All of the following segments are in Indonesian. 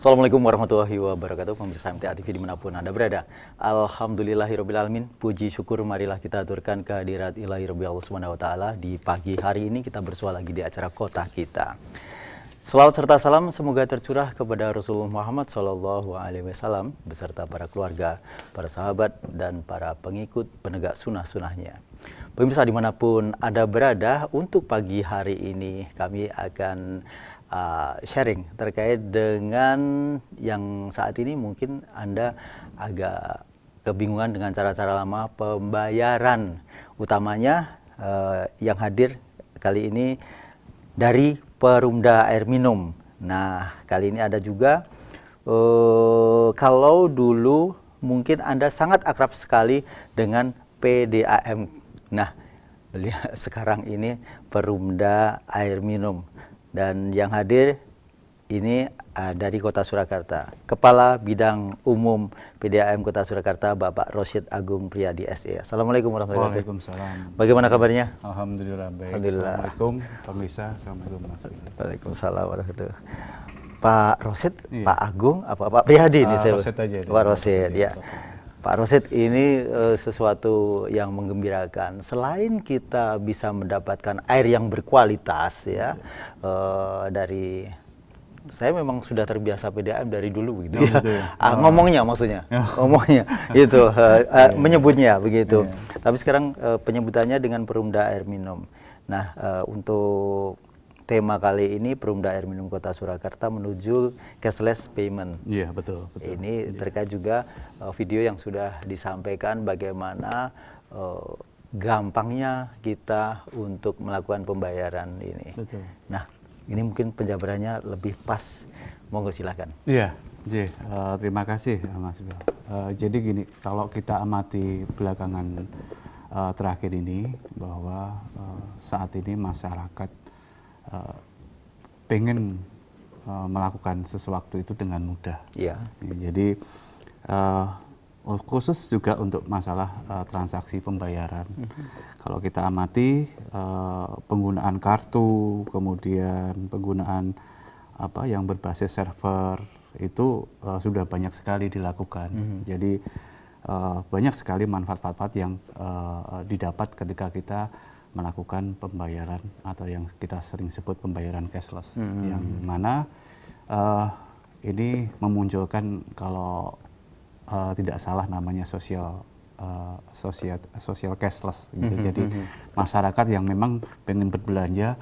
Assalamualaikum warahmatullahi wabarakatuh, pemirsa MTA TV dimanapun Anda berada. Alhamdulillahirrabbilalamin, puji syukur marilah kita aturkan kehadirat ilahi Rabbi Allah Subhanahu wa Ta'ala. Di pagi hari ini kita bersua lagi di acara Kota Kita. Selawat serta salam semoga tercurah kepada Rasulullah Muhammad SAW beserta para keluarga, para sahabat, dan para pengikut penegak sunnah-sunnahnya. Pemirsa dimanapun Anda berada, untuk pagi hari ini kami akan sharing terkait dengan yang saat ini mungkin Anda agak kebingungan dengan cara-cara lama pembayaran, utamanya yang hadir kali ini dari Perumda Air Minum. Nah, kali ini ada juga kalau dulu mungkin Anda sangat akrab sekali dengan PDAM. Nah, lihat sekarang ini Perumda Air Minum. Dan yang hadir ini dari Kota Surakarta, Kepala Bidang Umum PDAM Kota Surakarta, Bapak Rosyid Agung Priyadi SE. Assalamualaikum warahmatullahi wabarakatuh. Waalaikumsalam. Bagaimana kabarnya? Alhamdulillah baik. Alhamdulillah. Assalamualaikum pemirsa. Assalamualaikum Mas. Waalaikumsalam warahmatullahi wabarakatuh. Pak Rosyid, iya. Pak Agung, apa Pak Priyadi ini saya? Rosyid aja. Pak Rosyid, ya. Pak Rosyid, ini sesuatu yang menggembirakan. Selain kita bisa mendapatkan air yang berkualitas, ya, dari saya memang sudah terbiasa PDAM dari dulu, gitu ya. Ngomongnya maksudnya, ngomongnya itu, menyebutnya begitu. Tapi sekarang penyebutannya dengan Perumda Air Minum. Nah, untuk tema kali ini Perumda Air Minum Kota Surakarta menuju cashless payment. Iya, betul. Ini terkait juga video yang sudah disampaikan bagaimana gampangnya kita untuk melakukan pembayaran ini. Betul. Nah, ini mungkin penjabarannya lebih pas. Monggo silakan. Iya, terima kasih Mas Bel. Jadi gini, kalau kita amati belakangan terakhir ini bahwa saat ini masyarakat pengen melakukan sesuatu itu dengan mudah. Ya. Jadi khusus juga untuk masalah transaksi pembayaran. Kalau kita amati penggunaan kartu, kemudian penggunaan apa yang berbasis server itu sudah banyak sekali dilakukan. Jadi banyak sekali manfaat-manfaat yang didapat ketika kita melakukan pembayaran atau yang kita sering sebut pembayaran cashless, yang mana ini memunculkan kalau tidak salah namanya social cashless gitu. Jadi masyarakat yang memang pengen berbelanja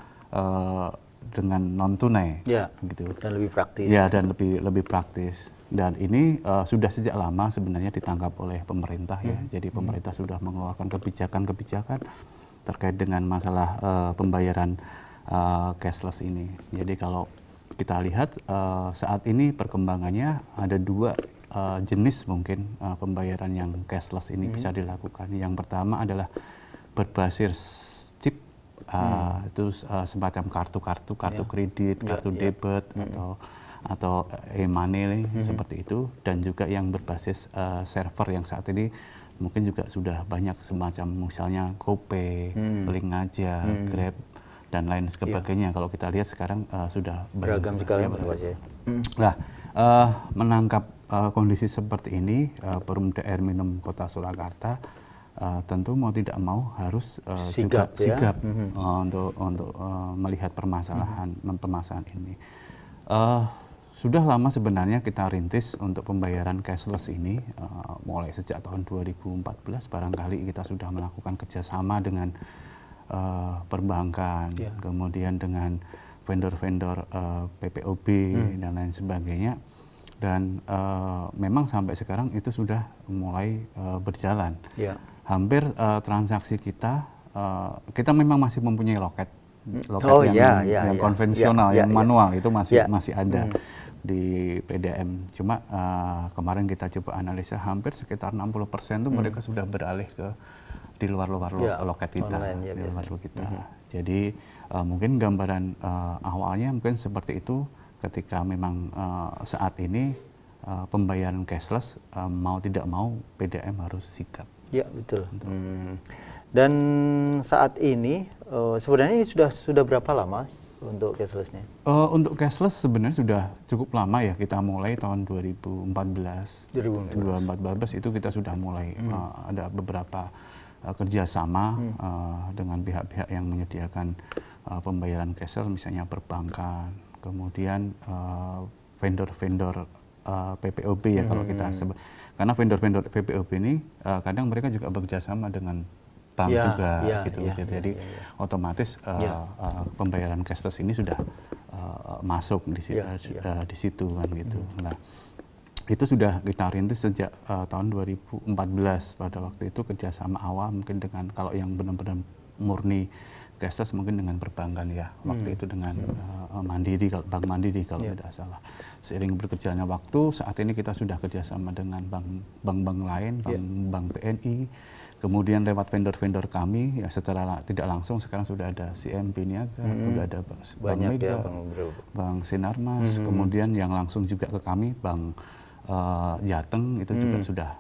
dengan non tunai, gitu. Dan lebih praktis. Ya, dan lebih praktis. Dan ini sudah sejak lama sebenarnya ditangkap oleh pemerintah, ya. Jadi pemerintah sudah mengeluarkan kebijakan-kebijakan terkait dengan masalah pembayaran cashless ini. Jadi kalau kita lihat saat ini perkembangannya ada dua jenis mungkin pembayaran yang cashless ini bisa dilakukan. Yang pertama adalah berbasis chip, itu semacam kartu kredit, kartu debit atau e-money seperti itu, dan juga yang berbasis server yang saat ini mungkin juga sudah banyak semacam misalnya GoPay, Link Aja, Grab, dan lain sebagainya. Kalau kita lihat sekarang sudah beragam sekali. Nah, menangkap kondisi seperti ini, Perumda Air Minum Kota Surakarta tentu mau tidak mau harus sigap untuk melihat permasalahan ini. Sudah lama sebenarnya kita rintis untuk pembayaran cashless ini, mulai sejak tahun 2014 barangkali kita sudah melakukan kerjasama dengan perbankan, kemudian dengan vendor-vendor PPOB dan lain sebagainya, dan memang sampai sekarang itu sudah mulai berjalan. Hampir transaksi kita memang masih mempunyai loket yang konvensional, yang manual itu masih ada di PDAM. Cuma kemarin kita coba analisa hampir sekitar 60% itu mereka sudah beralih ke di luar loket kita, Jadi mungkin gambaran awalnya mungkin seperti itu ketika memang saat ini pembayaran cashless mau tidak mau PDAM harus sigap. Ya, betul. Dan saat ini sebenarnya ini sudah berapa lama untuk cashless-nya? Untuk cashless sebenarnya sudah cukup lama ya, kita mulai tahun 2014 itu kita sudah mulai ada beberapa kerjasama dengan pihak-pihak yang menyediakan pembayaran cashless, misalnya perbankan, kemudian vendor-vendor PPOB ya kalau kita sebut, karena vendor-vendor PPOB ini kadang mereka juga bekerjasama dengan bank juga gitu, jadi otomatis pembayaran cashless ini sudah masuk di situ kan gitu. Nah, itu sudah kita rintis sejak tahun 2014 pada waktu itu, kerjasama awal mungkin dengan, kalau yang benar-benar murni cashless mungkin dengan perbankan ya, waktu itu dengan Mandiri, Bank Mandiri kalau tidak salah. Seiring berjalannya waktu, saat ini kita sudah kerjasama dengan bank-bank lain, bank BNI, kemudian lewat vendor-vendor kami ya secara tidak langsung sekarang sudah ada CMB Niaga, sudah ada Bank Mega, Bank Sinarmas, kemudian yang langsung juga ke kami Bank Jateng itu juga sudah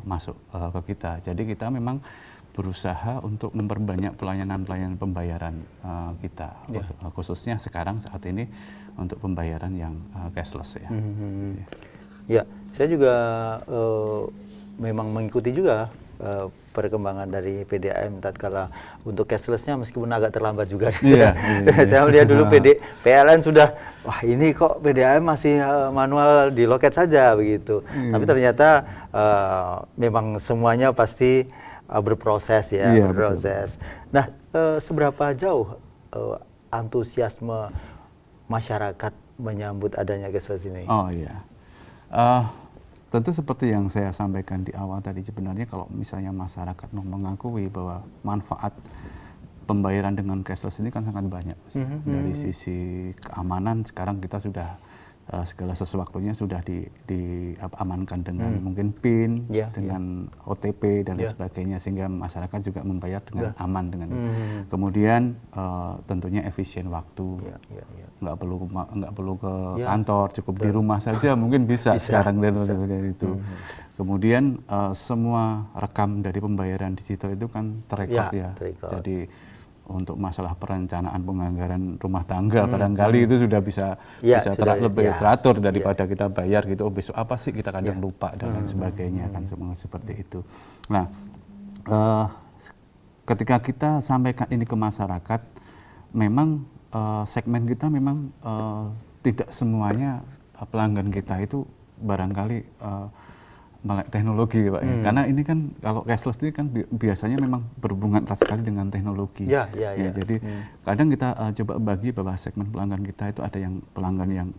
masuk ke kita. Jadi kita memang berusaha untuk memperbanyak pelayanan-pelayanan pembayaran kita, khususnya sekarang saat ini untuk pembayaran yang cashless ya. Ya, saya juga memang mengikuti juga perkembangan dari PDAM tatkala untuk cashless-nya meskipun agak terlambat juga. Saya melihat dulu PLN sudah, wah ini kok PDAM masih manual di loket saja begitu. Tapi ternyata memang semuanya pasti berproses ya, berproses. Betul. Nah, seberapa jauh antusiasme masyarakat menyambut adanya cashless ini? Oh iya. Tentu seperti yang saya sampaikan di awal tadi, sebenarnya kalau misalnya masyarakat mengakui bahwa manfaat pembayaran dengan cashless ini kan sangat banyak. Dari sisi keamanan sekarang kita sudah segala sesuatunya sudah diamankan dengan mungkin PIN, dengan OTP dan lain sebagainya, sehingga masyarakat juga membayar dengan aman dengan itu. Kemudian tentunya efisien waktu, nggak perlu ke kantor, cukup di rumah saja mungkin bisa sekarang dari itu. Kemudian semua rekam dari pembayaran digital itu kan terekod ya. Jadi untuk masalah perencanaan penganggaran rumah tangga barangkali itu sudah bisa lebih teratur daripada kita bayar gitu, oh besok apa sih kita kadang lupa dan lain sebagainya kan, semua seperti itu. Nah, ketika kita sampaikan ini ke masyarakat, memang segmen kita memang tidak semuanya pelanggan kita itu barangkali melek teknologi Pak ya. Karena ini kan kalau cashless ini kan biasanya memang berhubungan erat sekali dengan teknologi. Jadi kadang kita coba bagi bahwa segmen pelanggan kita itu ada yang pelanggan yang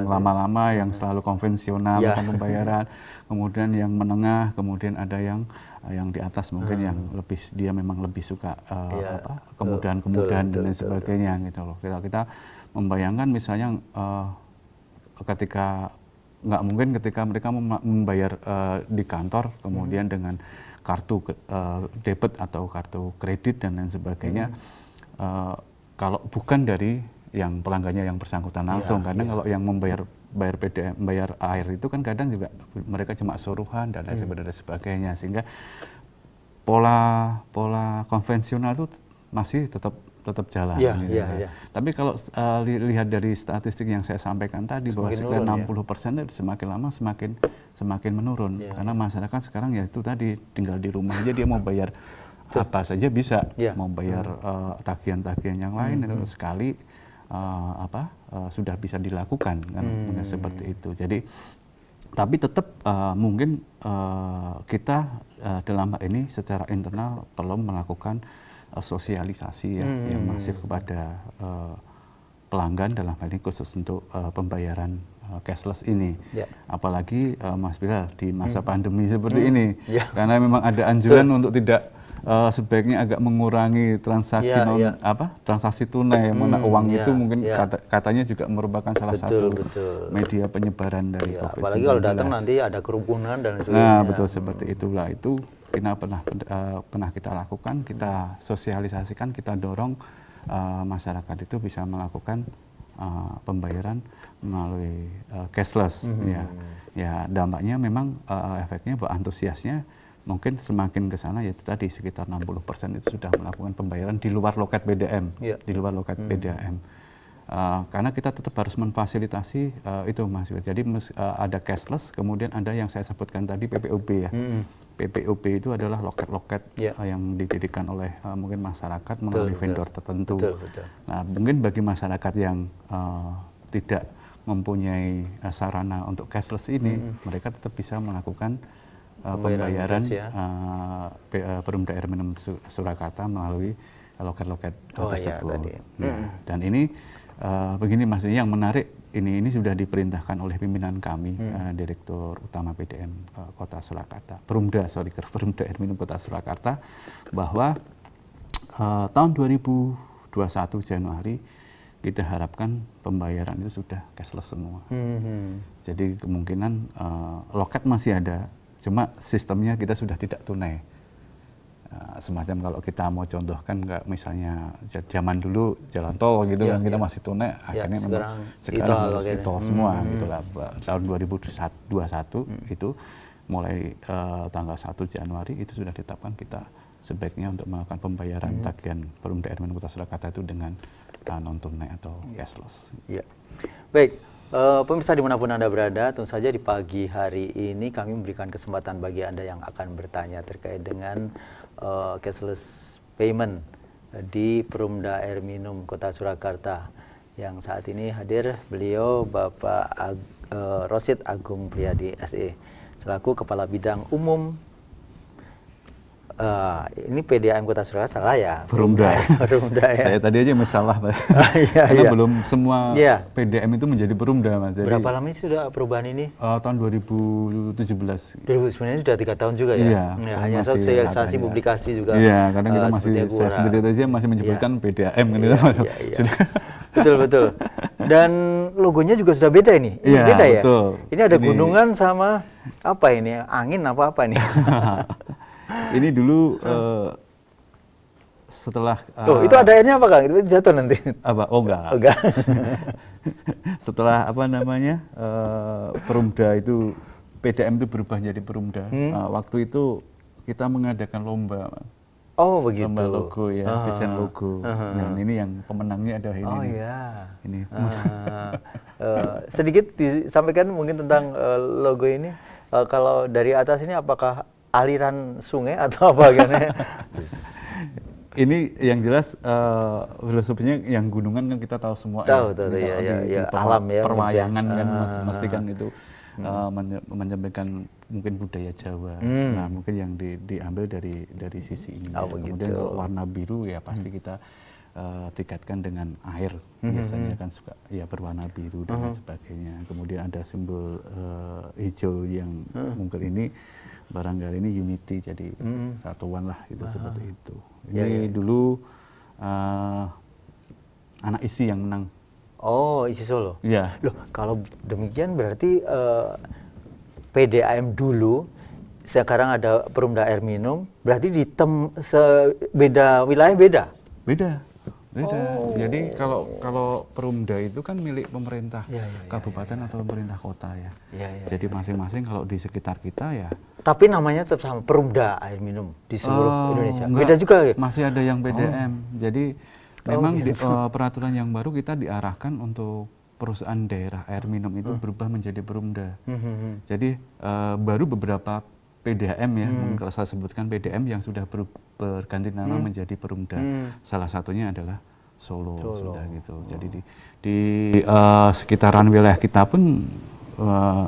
lama-lama yang selalu konvensional pembayaran, kemudian yang menengah, kemudian ada yang di atas mungkin yang dia memang lebih suka kemudahan-kemudahan dan lain sebagainya gitu loh. Kita membayangkan misalnya ketika nggak mungkin ketika mereka membayar di kantor kemudian dengan kartu debit atau kartu kredit dan lain sebagainya, kalau bukan dari yang pelanggannya yang bersangkutan langsung. Kadang kalau yang bayar PDAM, bayar air itu kan kadang juga mereka cuma suruhan dan lain sebagainya, sehingga pola konvensional itu masih tetap jalan. Tapi kalau lihat dari statistik yang saya sampaikan tadi, bahwa sekitar 60% semakin lama semakin menurun. Karena masyarakat sekarang ya itu tadi tinggal di rumah aja, dia mau bayar apa saja bisa, mau bayar tagihan-tagihan yang lain itu sekali sudah bisa dilakukan kan, seperti itu. Jadi tapi tetap mungkin kita dalam hal ini secara internal perlu melakukan sosialisasi yang masif kepada pelanggan dalam hal ini khusus untuk pembayaran cashless ini. Apalagi Mas Bilal di masa pandemi seperti ini, karena memang ada anjuran untuk tidak sebaiknya agak mengurangi transaksi transaksi tunai, mana uang itu mungkin katanya juga merupakan salah satu media penyebaran dari COVID-19. Apalagi kalau datang nanti ada kerumunan dan sebagainya. Nah, betul seperti itulah. Itu kita pernah kita lakukan, kita sosialisasikan, kita dorong masyarakat itu bisa melakukan pembayaran melalui cashless. Ya dampaknya memang efeknya bahwa antusiasnya mungkin semakin ke sana yaitu tadi sekitar 60% itu sudah melakukan pembayaran di luar loket BDM, di luar loket BDM. Karena kita tetap harus memfasilitasi itu Mas. Jadi ada cashless, kemudian ada yang saya sebutkan tadi PPOB ya. PPOB itu adalah loket-loket yang didirikan oleh mungkin masyarakat melalui vendor tertentu. Nah, mungkin bagi masyarakat yang tidak mempunyai sarana untuk cashless ini, mereka tetap bisa melakukan pembayaran Perumda Air Minum Surakarta melalui loket-loket tersebut. Dan ini begini Mas, yang menarik ini sudah diperintahkan oleh pimpinan kami, Direktur Utama PDM Kota Surakarta, Perumda Air Minum Kota Surakarta, bahwa tahun 2021 Januari kita harapkan pembayaran itu sudah cashless semua. Jadi kemungkinan loket masih ada, cuma sistemnya kita sudah tidak tunai. Semacam kalau kita mau contohkan misalnya zaman dulu jalan tol gitu kan kita masih tunai, akhirnya sekarang harus tol semua gitulah. Tahun 2021 itu mulai tanggal 1 Januari itu sudah ditetapkan kita sebaiknya untuk melakukan pembayaran tagihan Perumda Air Minum Kota Surakarta itu dengan non tunai atau cashless. Baik. Pemirsa dimanapun Anda berada, tentu saja di pagi hari ini kami memberikan kesempatan bagi Anda yang akan bertanya terkait dengan cashless payment di Perumda Air Minum Kota Surakarta. Yang saat ini hadir beliau Bapak Rosid Agung Priyadi SE, selaku Kepala Bidang Umum ini PDAM Kota Surakarta salah ya? Perumda. Perumda ya. Saya tadi aja masalah Pak. Karena belum semua PDAM itu menjadi Perumda Mas. Jadi, berapa lama sih sudah perubahan ini? Tahun 2017. Sebenarnya sudah 3 tahun juga ya? Hanya sosialisasi publikasi juga. Iya, karena kita masih, saya sendiri aja masih menyebutkan PDAM gitu. Betul. Dan logonya juga sudah beda ini? Beda ya? Betul. Ini ada gunungan sama apa ini? Angin apa nih? Ini dulu setelah itu ada airnya apa Kang? Itu jatuh nanti. Apa? Oh enggak. Setelah Perumda itu PDAM itu berubah jadi Perumda. Waktu itu kita mengadakan lomba. Oh begitu. Lomba logo ya, desain logo. Dan ini yang pemenangnya ada ini. Oh iya. Ini. Sedikit disampaikan mungkin tentang logo ini. Kalau dari atas ini apakah aliran sungai atau apa kan? Ini yang jelas filosofinya yang gunungan kan kita tahu semua. Alam ya. Perwayangan kan memastikan itu menyampaikan mungkin budaya Jawa. Nah mungkin yang diambil dari sisi ini. Kemudian kalau warna biru ya pasti kita tingkatkan dengan air. Biasanya kan suka ya berwarna biru dan lain sebagainya. Kemudian ada simbol hijau yang mungkin ini barangkali ini unity, jadi satuan lah gitu, seperti itu. Ini dulu anak ISI yang menang. Oh, ISI Solo. Iya. Loh, kalau demikian berarti PDAM dulu, sekarang ada Perumda Air Minum, berarti beda wilayah beda? Beda. Jadi kalau Perumda itu kan milik pemerintah kabupaten atau pemerintah kota ya. Jadi masing-masing kalau di sekitar kita ya. Tapi namanya tetap sama, Perumda Air Minum di seluruh Indonesia. Beda juga ya? Masih ada yang PDM. Jadi memang peraturan yang baru kita diarahkan untuk perusahaan daerah air minum itu berubah menjadi Perumda. Jadi baru beberapa PDAM ya, kalau saya sebutkan PDAM yang sudah berganti nama menjadi Perumda. Salah satunya adalah Solo. Sudah gitu. Jadi di sekitaran wilayah kita pun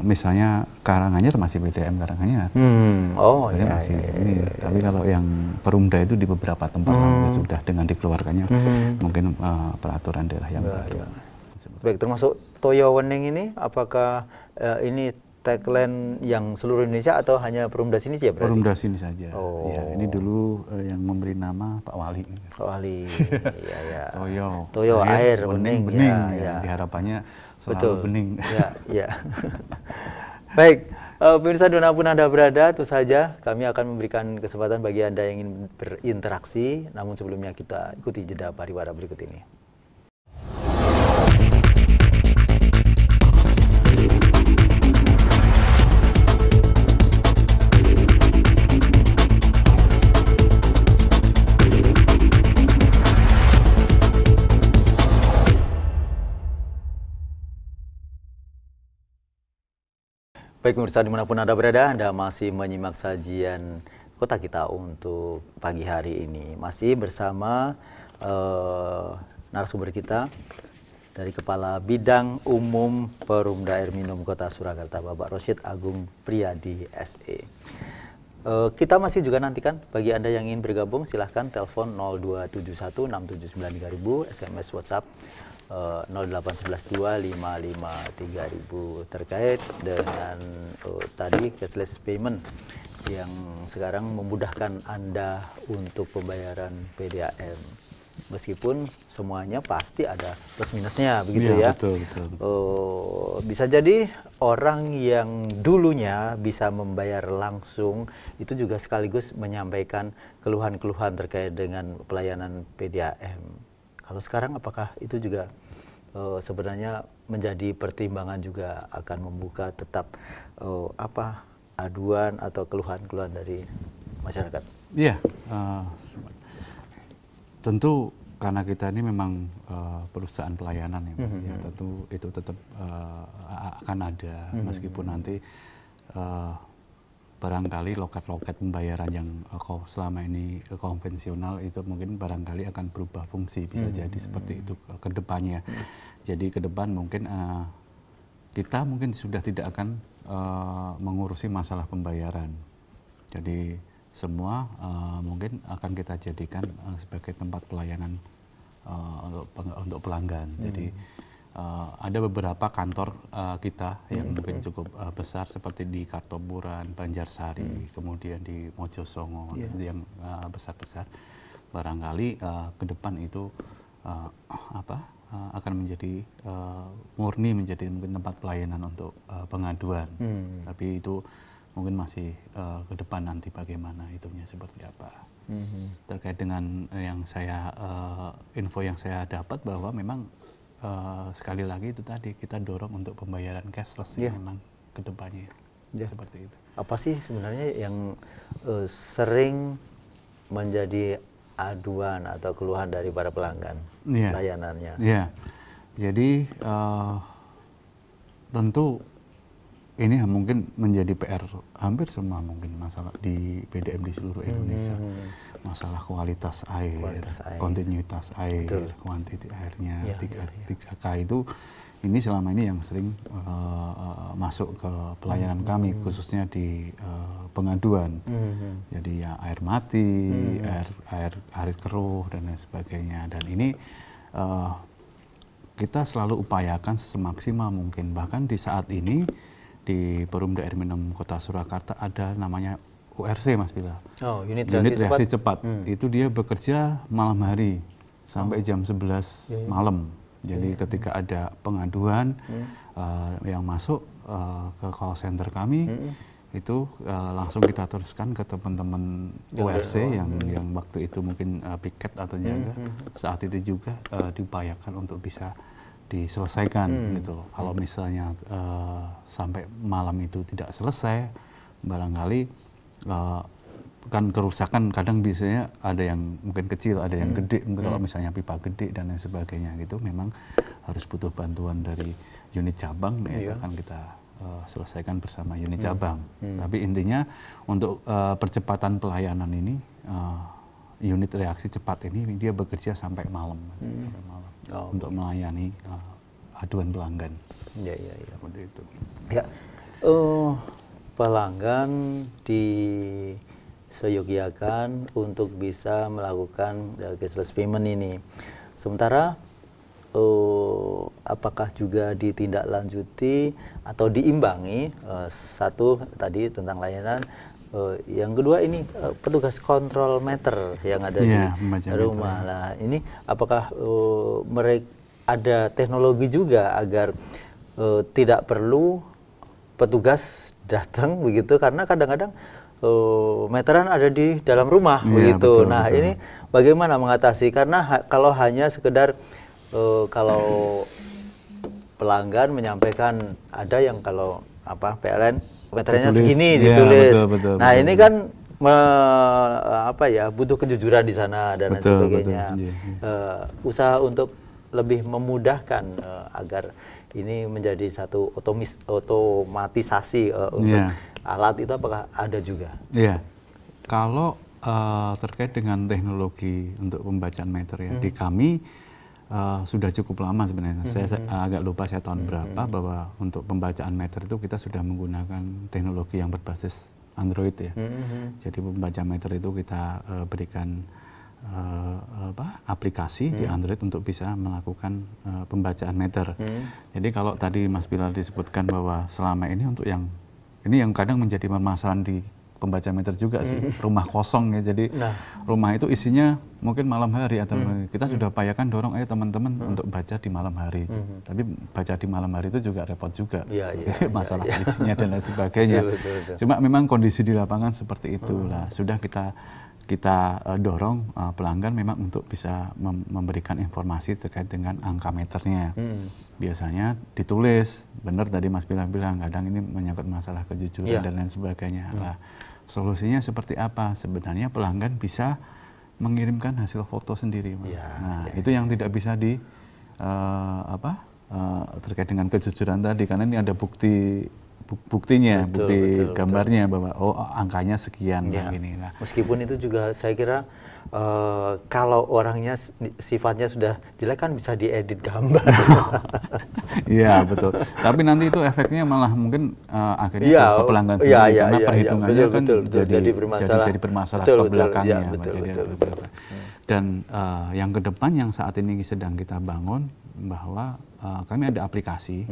misalnya Karanganyar masih PDAM Karanganyar. Masih ini. Tapi kalau yang Perumda itu di beberapa tempat sudah dengan dikeluarkannya mungkin peraturan daerah yang baru. Baik, termasuk Toyo Wening ini apakah ini tagline yang seluruh Indonesia atau hanya Perumda sini saja berarti? Perumda sini saja. Ya, ini dulu yang memberi nama Pak Wali. Pak Wali, ya. Toyo air bening. Ya. Diharapannya selalu bening. Ya. Baik, pemirsa dimanapun Anda berada, tentu saja kami akan memberikan kesempatan bagi Anda yang ingin berinteraksi. Namun sebelumnya kita ikuti jeda pariwara berikut ini. Baik pemirsa dimanapun Anda berada, Anda masih menyimak sajian Kota Kita untuk pagi hari ini. Masih bersama narasumber kita dari Kepala Bidang Umum Perumda Air Minum Kota Surakarta, Bapak Rosyid Agung Priyadi SE. Kita masih juga nantikan bagi Anda yang ingin bergabung, silahkan telepon 0271679000, SMS WhatsApp 08112553000 terkait dengan tadi cashless payment yang sekarang memudahkan Anda untuk pembayaran PDAM. Meskipun semuanya pasti ada plus minusnya, begitu ya. Betul. Bisa jadi orang yang dulunya bisa membayar langsung itu juga sekaligus menyampaikan keluhan-keluhan terkait dengan pelayanan PDAM. Kalau sekarang apakah itu juga sebenarnya menjadi pertimbangan juga akan membuka tetap aduan atau keluhan-keluhan dari masyarakat? Iya, tentu karena kita ini memang perusahaan pelayanan ya, ya tentu itu tetap akan ada meskipun nanti barangkali loket-loket pembayaran yang selama ini konvensional itu mungkin barangkali akan berubah fungsi, bisa jadi seperti itu ke depannya. Jadi ke depan mungkin kita mungkin sudah tidak akan mengurusi masalah pembayaran. Jadi semua mungkin akan kita jadikan sebagai tempat pelayanan untuk pelanggan. Jadi ada beberapa kantor kita yang mungkin cukup besar seperti di Kartopuran, Banjarsari, kemudian di Mojosongo yang besar-besar. Barangkali ke depan itu akan menjadi murni menjadi mungkin tempat pelayanan untuk pengaduan. Tapi itu mungkin masih ke depan nanti bagaimana itunya seperti apa. Terkait dengan yang saya info yang saya dapat bahwa memang sekali lagi itu tadi kita dorong untuk pembayaran cashless memang ke depannya seperti itu. Apa sih sebenarnya yang sering menjadi aduan atau keluhan dari para pelanggan layanannya? Iya, jadi tentu ini mungkin menjadi PR hampir semua mungkin masalah di PDAM di seluruh Indonesia. Masalah kualitas air, kontinuitas air, kuantiti airnya, 3K itu ini selama ini yang sering masuk ke pelayanan kami khususnya di pengaduan. Jadi ya air mati, air keruh dan lain sebagainya. Dan ini kita selalu upayakan semaksimal mungkin. Bahkan di saat ini di Perumda Air Minum Kota Surakarta ada namanya URC, Mas Bila. Unit reaksi cepat. Itu dia bekerja malam hari sampai jam 11 malam. Jadi ketika ada pengaduan yang masuk ke call center kami, itu langsung kita teruskan ke teman-teman URC yang waktu itu mungkin piket atau jaga. Saat itu juga diupayakan untuk bisa diselesaikan gitu loh. Kalau misalnya sampai malam itu tidak selesai, barangkali kan kerusakan kadang biasanya ada yang mungkin kecil, ada yang gede, mungkin kalau misalnya pipa gede dan lain sebagainya gitu, memang harus butuh bantuan dari unit cabang, ya akan kita selesaikan bersama unit cabang. Tapi intinya untuk percepatan pelayanan ini, unit reaksi cepat ini dia bekerja sampai malam, untuk melayani aduan pelanggan. Seperti itu. Pelanggan diseyogyakan untuk bisa melakukan cashless payment ini. Sementara apakah juga ditindaklanjuti atau diimbangi satu tadi tentang layanan, yang kedua ini petugas kontrol meter yang ada di rumah. Nah, ini apakah mereka ada teknologi juga agar tidak perlu petugas datang begitu, karena kadang-kadang meteran ada di dalam rumah begitu. Nah, ini bagaimana mengatasi? Karena kalau hanya sekedar kalau pelanggan menyampaikan, ada yang kalau PLN meterannya segini ditulis. Nah, ini kan butuh kejujuran di sana dan lain sebagainya. Usaha untuk lebih memudahkan agar ini menjadi satu otomatisasi untuk alat itu, apakah ada juga? Iya, kalau terkait dengan teknologi untuk pembacaan meter ya, di kami sudah cukup lama sebenarnya. Saya agak lupa saya tahun berapa, bahwa untuk pembacaan meter itu kita sudah menggunakan teknologi yang berbasis Android ya. Jadi pembaca meter itu kita berikan aplikasi di Android untuk bisa melakukan pembacaan meter. Jadi kalau tadi Mas Bilal disebutkan bahwa selama ini untuk yang kadang menjadi permasalahan di pembaca meter juga sih, rumah kosong ya. Jadi rumah itu isinya mungkin malam hari, atau kita sudah upayakan dorong ayo teman-teman untuk baca di malam hari. Tapi baca di malam hari itu juga repot juga, masalah isinya dan lain sebagainya. Betul. Cuma memang kondisi di lapangan seperti itulah. Sudah kita dorong pelanggan memang untuk bisa memberikan informasi terkait dengan angka meternya. Biasanya ditulis, benar tadi Mas Bilal bilang, kadang ini menyangkut masalah kejujuran dan lain sebagainya. Lah, solusinya seperti apa? Sebenarnya pelanggan bisa mengirimkan hasil foto sendiri. Itu yang tidak bisa terkait dengan kejujuran tadi, karena ini ada buktinya, bukti gambarnya bahwa angkanya sekian begini. Nah, meskipun itu juga saya kira kalau orangnya sifatnya sudah jelek kan bisa diedit gambar. Iya betul. Tapi nanti itu efeknya malah mungkin akhirnya ke pelanggan sendiri, karena perhitungannya kan jadi bermasalah ke belakangnya. Dan yang ke depan yang saat ini sedang kita bangun, bahwa kami ada aplikasi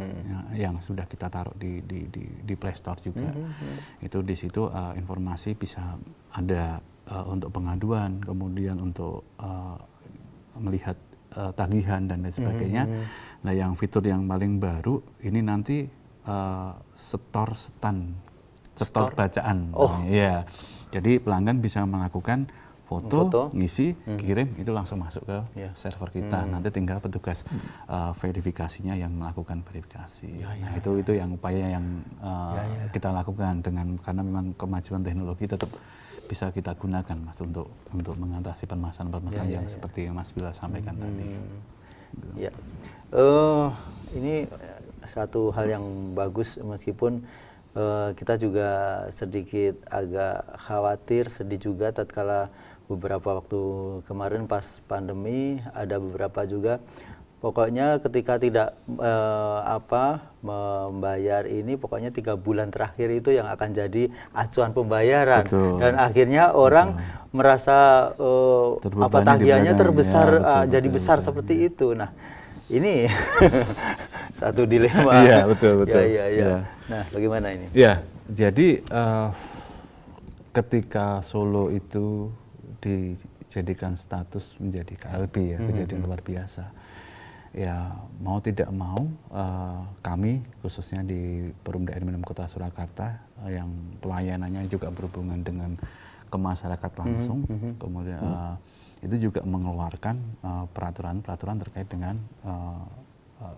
yang sudah kita taruh di Play Store juga. Itu di situ informasi bisa ada untuk pengaduan, kemudian untuk melihat tagihan dan lain sebagainya. Nah, yang fitur yang paling baru ini nanti setor bacaan. Ya, jadi pelanggan bisa melakukan foto, ngisi, kirim, itu langsung masuk ke server kita. Nanti tinggal petugas verifikasinya yang melakukan verifikasi. Nah, itu yang upaya yang kita lakukan karena memang kemajuan teknologi tetap bisa kita gunakan, Mas, untuk mengatasi permasalahan-permasalahan yang seperti Mas Bilal sampaikan tadi. Ini satu hal yang bagus, meskipun kita juga sedikit agak khawatir, sedih juga tatkala beberapa waktu kemarin pas pandemi ada beberapa juga, pokoknya ketika tidak membayar ini, pokoknya 3 bulan terakhir itu yang akan jadi acuan pembayaran. Dan akhirnya orang merasa tagihannya terbesar, jadi besar seperti itu. Nah, ini satu dilema. Iya, betul. Nah, bagaimana ini? Ya, jadi ketika Solo itu dijadikan status menjadi KLB ya, kejadian luar biasa. Ya, mau tidak mau kami khususnya di Perumda Admin Kota Surakarta yang pelayanannya juga berhubungan dengan ke masyarakat langsung, kemudian itu juga mengeluarkan peraturan-peraturan terkait dengan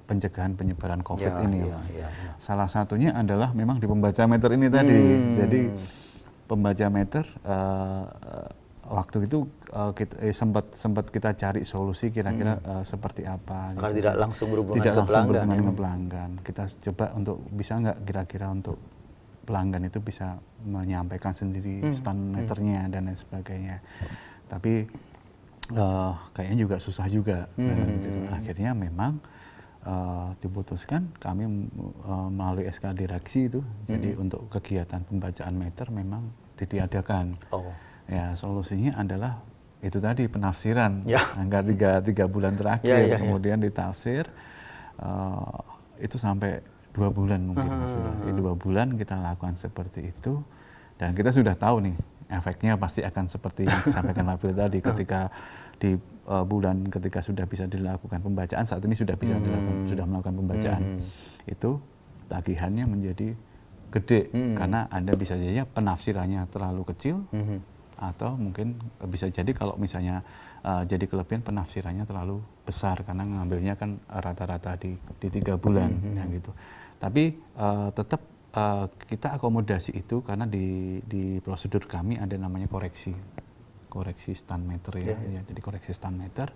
pencegahan penyebaran COVID ini. Salah satunya adalah memang di pembaca meter ini tadi. Jadi pembaca meter waktu itu sempat kita cari solusi kira-kira seperti apa. Agar gitu. Tidak langsung berhubungan tidak ke langsung pelanggan. Berhubungan dengan pelanggan. Kita coba untuk bisa nggak kira-kira untuk pelanggan itu bisa menyampaikan sendiri stand meternya dan lain sebagainya. Tapi kayaknya juga susah juga. Akhirnya memang diputuskan kami melalui SK direksi itu, jadi untuk kegiatan pembacaan meter memang ditiadakan. Ya, solusinya adalah itu tadi penafsiran angka tiga bulan terakhir, kemudian ditafsir itu sampai 2 bulan mungkin. Jadi 2 bulan kita lakukan seperti itu, dan kita sudah tahu nih efeknya pasti akan seperti yang disampaikan Nabil tadi. Ketika di bulan ketika sudah bisa dilakukan pembacaan, saat ini sudah bisa sudah melakukan pembacaan, itu tagihannya menjadi gede karena Anda bisa saja penafsirannya terlalu kecil, atau mungkin bisa jadi kalau misalnya jadi kelebihan penafsirannya terlalu besar karena ngambilnya kan rata-rata di 3 bulan ya gitu. Tapi tetap kita akomodasi itu karena di prosedur kami ada namanya koreksi stand meter ya. Jadi koreksi stand meter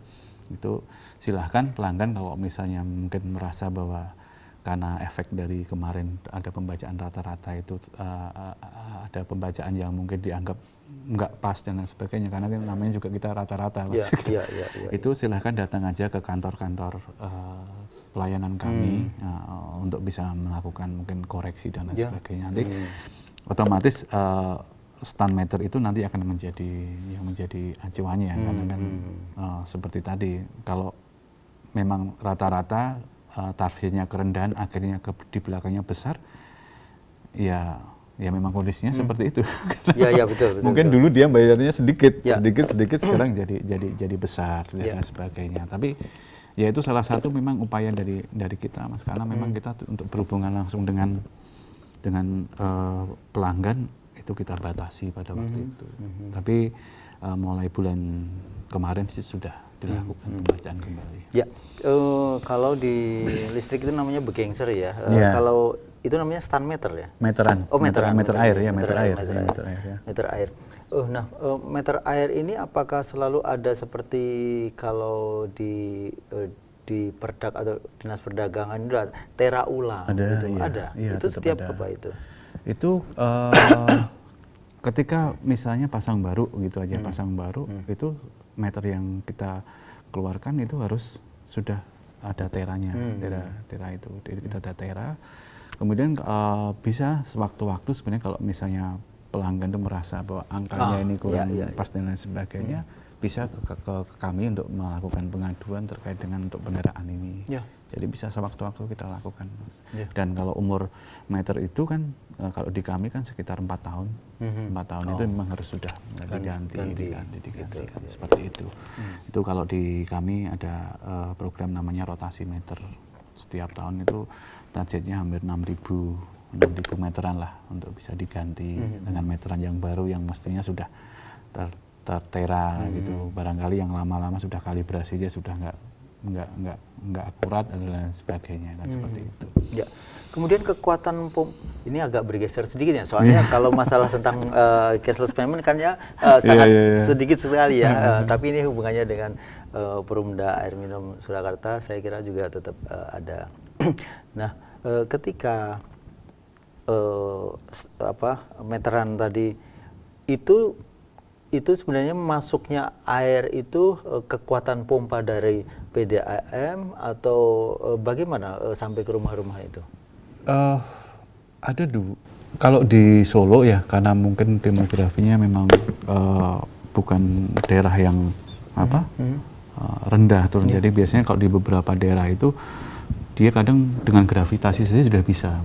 itu silahkan pelanggan kalau misalnya mungkin merasa bahwa karena efek dari kemarin ada pembacaan rata-rata itu ada pembacaan yang mungkin dianggap nggak pas dan lain sebagainya, karena kan namanya juga kita rata-rata. Itu silahkan datang aja ke kantor-kantor pelayanan kami untuk bisa melakukan mungkin koreksi dan lain sebagainya. Nanti otomatis stand meter itu nanti akan menjadi acuannya, karena kan seperti tadi, kalau memang rata-rata targetnya kerendahan, akhirnya di belakangnya besar, ya memang kondisinya seperti itu. Betul. Mungkin dulu dia bayarnya sedikit, sekarang jadi besar dan sebagainya. Tapi ya itu salah satu memang upaya dari kita, Mas, karena memang kita untuk berhubungan langsung dengan pelanggan itu kita batasi pada waktu itu. Tapi mulai bulan kemarin sih sudah dilakukan pembacaan kembali. Kalau di listrik itu namanya begengser ya. Kalau itu namanya stand meter ya? Meteran. Meter air. Meter air. Meter air ini apakah selalu ada seperti kalau di Perdak atau Dinas Perdagangan itu ada tera ulang? Ada. Itu setiap apa itu? Itu ketika misalnya pasang baru gitu aja, pasang baru itu meter yang kita keluarkan itu harus sudah ada teranya, tera itu. Jadi kita ada tera. Kemudian bisa sewaktu-waktu sebenarnya kalau misalnya pelanggan itu merasa bahwa angkanya ini kurang pas dan lain sebagainya, bisa ke kami untuk melakukan pengaduan terkait dengan untuk peneraan ini. Jadi bisa sewaktu-waktu kita lakukan, Mas. Dan kalau umur meter itu kan kalau di kami kan sekitar 4 tahun. 4 tahun itu memang harus sudah diganti kan, seperti itu. Itu kalau di kami ada program namanya rotasi meter. Setiap tahun itu targetnya hampir 6.000 meteran lah untuk bisa diganti dengan meteran yang baru yang mestinya sudah tertera gitu. Barangkali yang lama-lama sudah kalibrasi aja sudah nggak akurat dan lain sebagainya kan, seperti itu. Kemudian kekuatan ini agak bergeser sedikit ya, soalnya kalau masalah tentang cashless payment kan ya sangat sedikit sekali ya. Tapi ini hubungannya dengan Perumda Air Minum Surakarta, saya kira juga tetap ada. Nah, ketika meteran tadi itu sebenarnya masuknya air itu kekuatan pompa dari PDAM atau bagaimana sampai ke rumah-rumah itu? Ada dulu. Kalau di Solo ya, karena mungkin demografinya memang bukan daerah yang rendah turun. Jadi biasanya kalau di beberapa daerah itu dia kadang dengan gravitasi saja sudah bisa.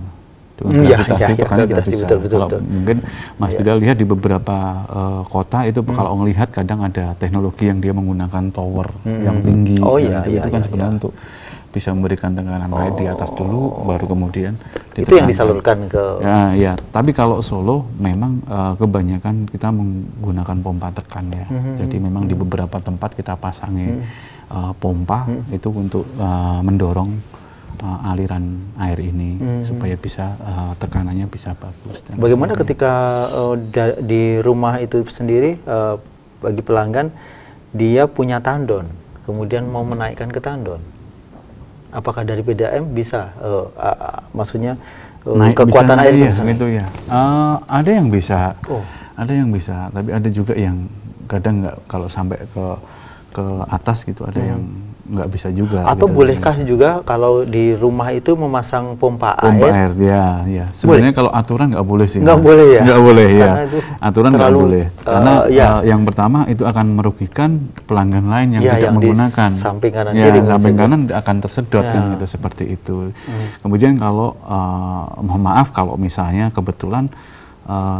Dengan gravitasi itu kan sudah bisa. Kalau mungkin Mas Bidal lihat di beberapa kota itu kalau ngelihat kadang ada teknologi yang dia menggunakan tower yang tinggi. Itu kan sebenarnya untuk bisa memberikan tekanan air di atas dulu, baru kemudian itu yang disalurkan ke. Tapi kalau Solo memang kebanyakan kita menggunakan pompa tekan ya. Jadi memang di beberapa tempat kita pasangi pompa itu untuk mendorong aliran air ini supaya bisa tekanannya bisa bagus. Bagaimana ketika di rumah itu sendiri bagi pelanggan dia punya tandon, kemudian mau menaikkan ke tandon? Apakah dari PDAM bisa, maksudnya kekuatan air itu ya? Ada yang bisa, tapi ada juga yang kadang nggak, kalau sampai ke atas gitu, ada yang nggak bisa juga. Atau gitu. Bolehkah juga kalau di rumah itu memasang pompa air? Pompa air, ya. Sebenarnya kalau aturan nggak boleh sih. Nggak boleh ya? Nggak boleh ya. Aturan nggak boleh. Karena yang pertama itu akan merugikan pelanggan lain yang tidak menggunakan. Samping kanan, samping kanan akan tersedot kan gitu, seperti itu. Kemudian kalau mohon maaf kalau misalnya kebetulan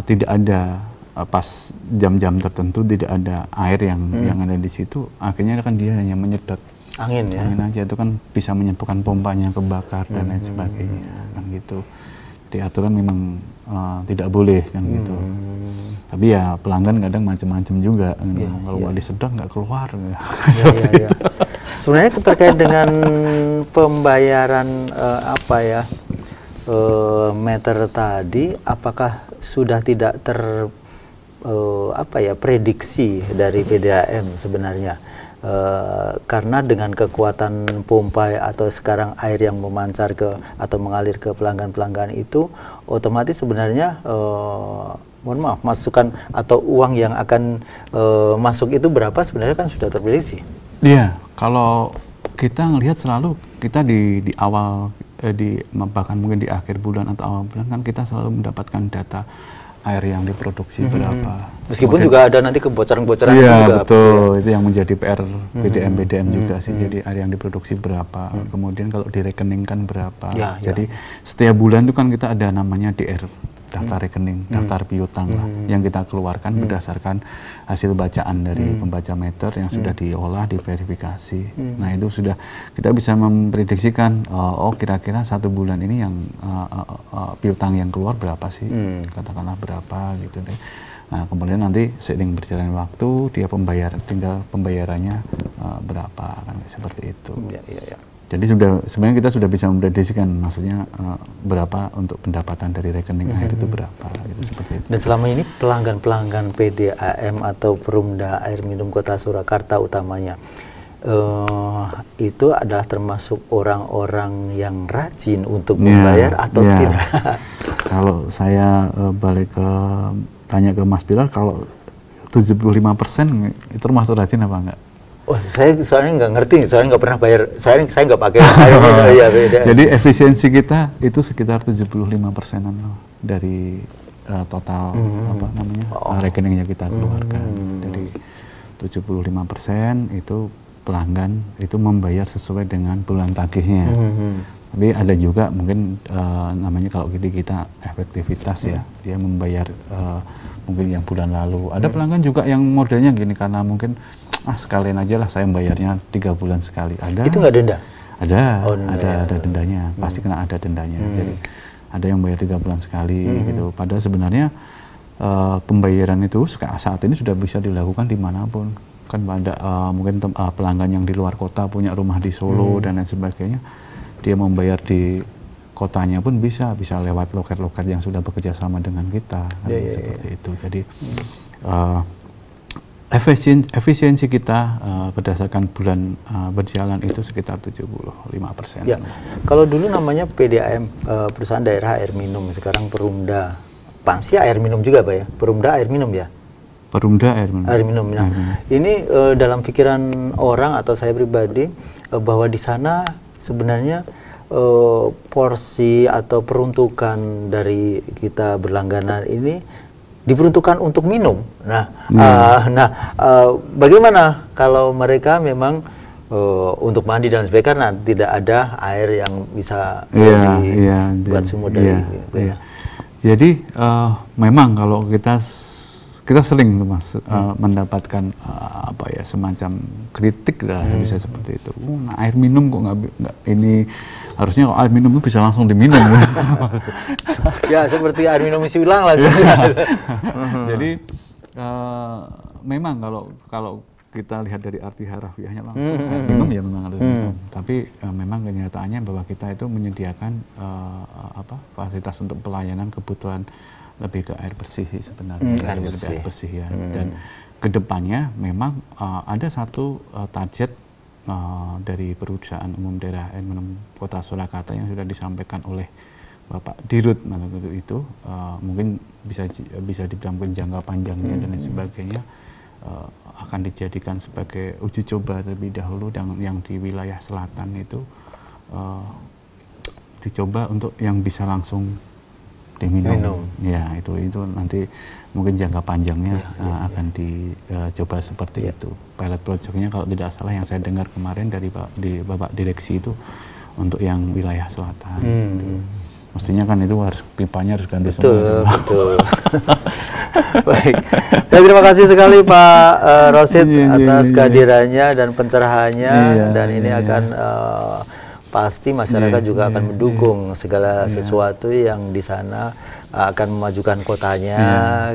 tidak ada pas jam-jam tertentu tidak ada air yang ada di situ, akhirnya kan dia hanya menyedot angin aja, itu kan bisa menyebabkan pompanya kebakar dan lain sebagainya kan gitu. Di aturan memang tidak boleh kan gitu. Tapi ya pelanggan kadang macam-macam juga, kalau nggak disedot nggak keluar. Sebenarnya terkait dengan pembayaran meter tadi, apakah sudah tidak prediksi dari PDAM sebenarnya karena dengan kekuatan pompa atau sekarang air yang memancar atau mengalir ke pelanggan-pelanggan itu, otomatis sebenarnya mohon maaf, masukan atau uang yang akan masuk itu berapa sebenarnya kan sudah terprediksi. Iya, kalau kita ngelihat selalu kita di awal bahkan mungkin di akhir bulan atau awal bulan kan kita selalu mendapatkan data air yang diproduksi berapa. Meskipun juga ada nanti kebocoran-kebocoran juga. Iya, Ya. betul. Itu yang menjadi PR BDM juga sih. Jadi air yang diproduksi berapa, kemudian kalau direkeningkan berapa. Ya, jadi setiap bulan itu kan kita ada namanya DR, daftar rekening, daftar piutang lah, yang kita keluarkan berdasarkan hasil bacaan dari pembaca meter yang sudah diolah, diverifikasi. Nah itu sudah kita bisa memprediksikan, oh kira-kira 1 bulan ini yang piutang yang keluar berapa sih, katakanlah berapa gitu deh. Nah kemudian nanti seiring berjalan waktu dia tinggal pembayarannya berapa, kan seperti itu. Ya. Jadi sebenarnya kita sudah bisa memprediksikan, maksudnya berapa untuk pendapatan dari rekening air itu berapa, gitu, seperti itu. Dan selama ini pelanggan-pelanggan PDAM atau Perumda Air Minum Kota Surakarta utamanya, itu adalah termasuk orang-orang yang rajin untuk membayar atau tidak? Kalau saya tanya ke Mas Bilal, kalau 75% itu termasuk rajin apa enggak? Oh, saya soalnya nggak ngerti, soalnya nggak pernah bayar, saya nggak pakai air minum. Ya, beda. Jadi efisiensi kita itu sekitar 75%-an dari total rekening yang kita keluarkan. Jadi 75% itu pelanggan itu membayar sesuai dengan bulan tagihnya. Tapi ada juga mungkin namanya kalau kita efektivitas ya, dia membayar mungkin yang bulan lalu. Ada pelanggan juga yang modelnya gini, karena mungkin sekalian aja lah saya bayarnya 3 bulan sekali. Ada. Itu nggak denda? Ada, ada dendanya. Pasti kena ada dendanya. Jadi ada yang bayar 3 bulan sekali gitu. Padahal sebenarnya pembayaran itu saat ini sudah bisa dilakukan dimanapun. Kan ada mungkin pelanggan yang di luar kota punya rumah di Solo dan lain sebagainya. Dia membayar di kotanya pun bisa lewat loket-loket yang sudah bekerja sama dengan kita. Seperti itu. Jadi efisiensi kita berdasarkan bulan berjalan itu sekitar 75%. Ya. Kalau dulu namanya PDAM, Perusahaan Daerah Air Minum, sekarang Perumda. Pasti air minum juga Pak ya? Perumda Air Minum ya? Perumda Air Minum. Air Minum. Nah, ini dalam pikiran orang atau saya pribadi bahwa di sana sebenarnya porsi atau peruntukan dari kita berlangganan ini diperuntukkan untuk minum. Bagaimana kalau mereka memang untuk mandi dan sebagainya, karena tidak ada air yang bisa dibuat sumur dari. Jadi memang kalau kita sering Mas mendapatkan semacam kritik lah, bisa seperti itu. Air minum kok nggak ini, harusnya air minum itu bisa langsung diminum. Ya seperti air minum isi ulang lah. Jadi memang kalau kita lihat dari arti harafiahnya langsung air minum ya memang harus minum. Tapi memang kenyataannya bahwa kita itu menyediakan fasilitas untuk pelayanan kebutuhan lebih ke air bersih sih sebenarnya, lebih air bersih ya. Dan kedepannya memang ada satu target dari Perusahaan Umum Daerah Air Minum Kota Surakarta yang sudah disampaikan oleh Bapak Dirut itu, mungkin bisa dibilang jangka panjangnya dan lain sebagainya, akan dijadikan sebagai uji coba terlebih dahulu, dan yang di wilayah selatan itu dicoba untuk yang bisa langsung diminum. Ya itu nanti mungkin jangka panjangnya akan dicoba seperti itu. Pilot projectnya kalau tidak salah yang saya dengar kemarin dari Bapak Direksi itu untuk yang wilayah selatan. Gitu. Mestinya kan itu pipanya harus ganti semua. Betul. Baik. Ya, terima kasih sekali Pak Rosid atas kehadirannya dan pencerahannya, dan ini akan pasti masyarakat juga akan mendukung segala sesuatu yang di sana akan memajukan kotanya.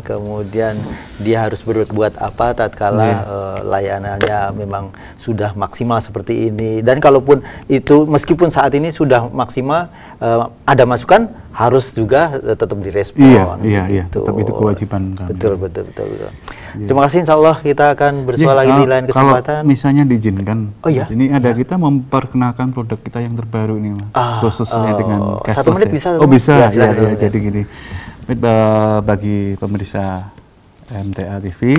Kemudian dia harus berbuat apa tatkala layanannya memang sudah maksimal seperti ini. Dan kalaupun itu meskipun saat ini sudah maksimal, ada masukan harus juga tetap direspon. Iya, tetap itu kewajiban kami. Betul. Terima kasih, insya Allah kita akan bersua lagi di lain kesempatan. Kalau misalnya diizinkan, oh iya, ini ada kita memperkenalkan produk kita yang terbaru ini, Mas. Khususnya dengan cashless. 1 menit bisa? Oh bisa, ya, jadi gini, bagi pemirsa MTA TV,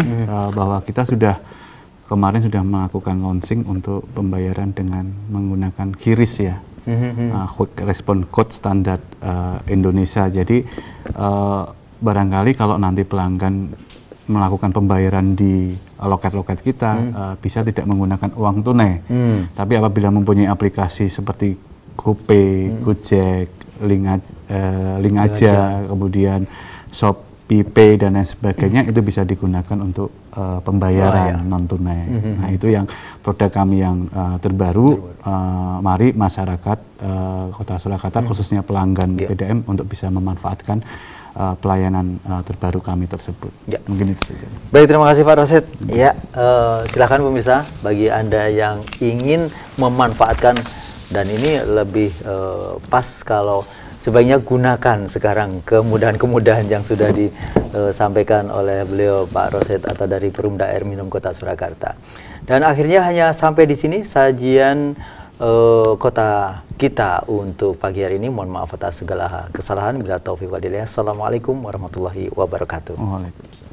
bahwa kita kemarin sudah melakukan launching untuk pembayaran dengan menggunakan QRIS ya. Quick Response Code standar Indonesia. Jadi barangkali kalau nanti pelanggan melakukan pembayaran di loket-loket kita bisa tidak menggunakan uang tunai. Tapi apabila mempunyai aplikasi seperti GoPay, Gojek, Link aja, kemudian Shopee Pay dan lain sebagainya, itu bisa digunakan untuk pembayaran non tunai. Nah, itu yang produk kami yang terbaru. Mari masyarakat Kota Surakarta, khususnya pelanggan PDM, untuk bisa memanfaatkan pelayanan terbaru kami tersebut. Mungkin itu saja. Baik, terima kasih Pak Rosyid. Ya, silakan pemirsa, bagi Anda yang ingin memanfaatkan, dan ini lebih pas kalau sebaiknya gunakan sekarang kemudahan-kemudahan yang sudah disampaikan oleh beliau Pak Rosyid atau dari Perumda Air Minum Kota Surakarta. Dan akhirnya hanya sampai di sini sajian kota kita untuk pagi hari ini. Mohon maaf atas segala kesalahan. Bila taufiq wa hidayah. Assalamualaikum warahmatullahi wabarakatuh. Waalaikumsalam.